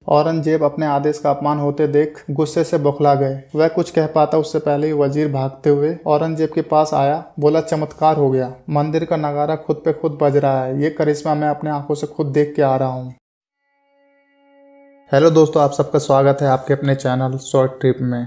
औरंगजेब अपने आदेश का अपमान होते देख गुस्से से बौखला गए। वह कुछ कह पाता उससे पहले ही वजीर भागते हुए औरंगजेब के पास आया। बोला, चमत्कार हो गया, मंदिर का नगारा खुद पे खुद बज रहा है। ये करिश्मा मैं अपने आंखों से खुद देख के आ रहा हूँ। हेलो दोस्तों, आप सबका स्वागत है आपके अपने चैनल शॉर्ट ट्रिप में।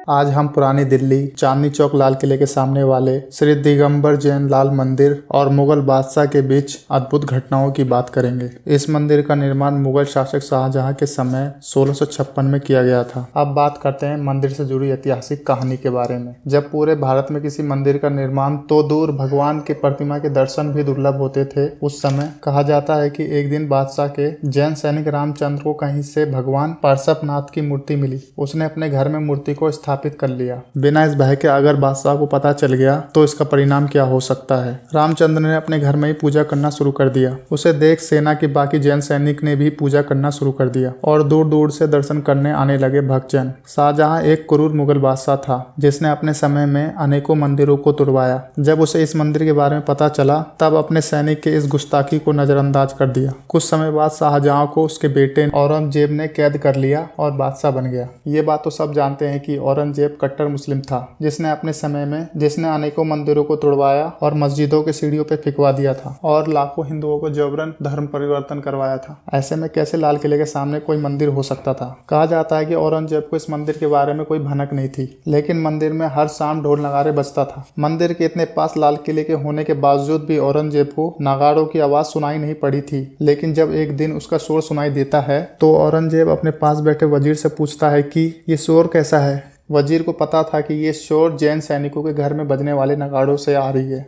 आज हम पुरानी दिल्ली चांदनी चौक लाल किले के सामने वाले श्री दिगंबर जैन लाल मंदिर और मुगल बादशाह के बीच अद्भुत घटनाओं की बात करेंगे। इस मंदिर का निर्माण मुगल शासक शाहजहां के समय 1656 में किया गया था। अब बात करते हैं मंदिर से जुड़ी ऐतिहासिक कहानी के बारे में। जब पूरे भारत में किसी मंदिर का निर्माण तो दूर भगवान के प्रतिमा के दर्शन भी दुर्लभ होते थे, उस समय कहा जाता है कि एक दिन बादशाह के जैन सैनिक रामचंद्र को कहीं से भगवान पार्श्वनाथ की मूर्ति मिली। उसने अपने घर में मूर्ति को स्थापित कर लिया, बिना इस भय के अगर बादशाह को पता चल गया तो इसका परिणाम क्या हो सकता है। रामचंद्र ने अपने घर में ही पूजा करना शुरू कर दिया। उसे देख सेना के बाकी जैन सैनिक ने भी पूजा करना शुरू कर दिया और दूर दूर से दर्शन करने आने लगे भक्तजन। शाहजहां एक क्रूर मुगल बादशाह था जिसने अपने समय में अनेकों मंदिरों को तुड़वाया। जब उसे इस मंदिर के बारे में पता चला तब अपने सैनिक के इस गुस्ताखी को नजरअंदाज कर दिया। कुछ समय बाद शाहजहां को उसके बेटे औरंगजेब ने कैद कर लिया और बादशाह बन गया। ये बात तो सब जानते हैं कि औरंगजेब कट्टर मुस्लिम था जिसने अपने समय में अनेकों मंदिरों को तोड़वाया और मस्जिदों के सीढ़ियों पे फिकवा दिया था और लाखों हिंदुओं को जबरन धर्म परिवर्तन करवाया था। ऐसे में कैसे लाल किले के सामने कोई मंदिर हो सकता था। कहा जाता है कि औरंगजेब को इस मंदिर के बारे में कोई भनक नहीं थी, लेकिन मंदिर में हर शाम ढोल नगाड़े बजता था। मंदिर के इतने पास लाल किले के होने के बावजूद भी औरंगजेब को नगाड़ों की आवाज सुनाई नहीं पड़ी थी। लेकिन जब एक दिन उसका शोर सुनाई देता है तो औरंगजेब अपने पास बैठे वजीर से पूछता है कि ये शोर कैसा है। वजीर को पता था कि ये शोर जैन सैनिकों के घर में बजने वाले नगाड़ों से आ रही है।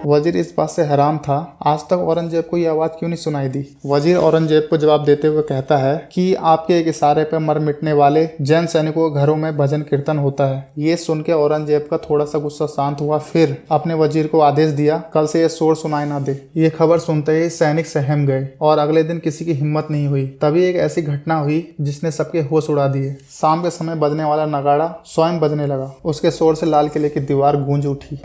वजीर इस बात से हैरान था, आज तक औरंगजेब को ये आवाज क्यों नहीं सुनाई दी। वजीर औरंगजेब को जवाब देते हुए कहता है कि आपके एक इशारे पर मर मिटने वाले जैन सैनिकों के घरों में भजन कीर्तन होता है। ये सुन के औरंगजेब का थोड़ा सा गुस्सा शांत हुआ। फिर अपने वजीर को आदेश दिया, कल से ये शोर सुनाई ना दे। ये खबर सुनते ही सैनिक सहम गए और अगले दिन किसी की हिम्मत नहीं हुई। तभी एक ऐसी घटना हुई जिसने सबके होश उड़ा दिए। शाम के समय बजने वाला नगाड़ा स्वयं बजने लगा। उसके शोर से लाल किले की दीवार गूंज उठी।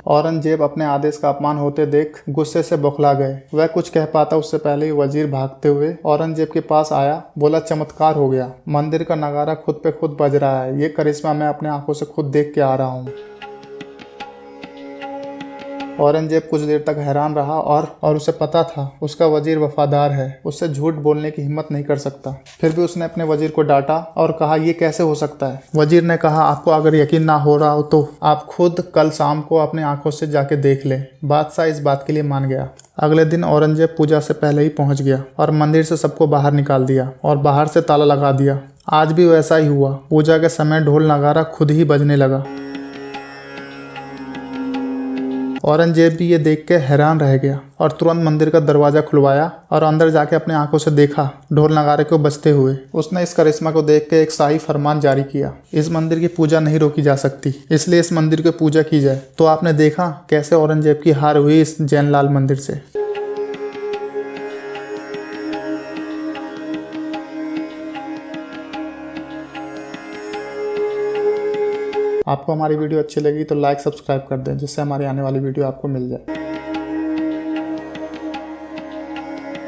औरंगजेब अपने आदेश का अपमान होते देख गुस्से से बौखला गए। वह कुछ कह पाता उससे पहले ही वजीर भागते हुए औरंगजेब के पास आया। बोला, चमत्कार हो गया, मंदिर का नगारा खुद पे खुद बज रहा है। ये करिश्मा मैं अपने आंखों से खुद देख के आ रहा हूँ। औरंगजेब कुछ देर तक हैरान रहा और उसे पता था उसका वजीर वफादार है, उससे झूठ बोलने की हिम्मत नहीं कर सकता। फिर भी उसने अपने वजीर को डांटा और कहा, ये कैसे हो सकता है। वजीर ने कहा, आपको अगर यकीन ना हो रहा हो तो आप खुद कल शाम को अपने आंखों से जाके देख ले। बादशाह इस बात के लिए मान गया। अगले दिन औरंगजेब पूजा से पहले ही पहुंच गया और मंदिर से सबको बाहर निकाल दिया और बाहर से ताला लगा दिया। आज भी वैसा ही हुआ। पूजा के समय ढोल नगारा खुद ही बजने लगा। औरंगजेब भी ये देख के हैरान रह गया और तुरंत मंदिर का दरवाजा खुलवाया और अंदर जाके अपने आंखों से देखा ढोल नगारे को बजते हुए। उसने इस करिश्मा को देख के एक शाही फरमान जारी किया, इस मंदिर की पूजा नहीं रोकी जा सकती, इसलिए इस मंदिर की पूजा की जाए। तो आपने देखा कैसे औरंगजेब की हार हुई इस जैन लाल मंदिर से। आपको हमारी वीडियो अच्छी लगी तो लाइक सब्सक्राइब कर दें, जिससे हमारी आने वाली वीडियो आपको मिल जाए।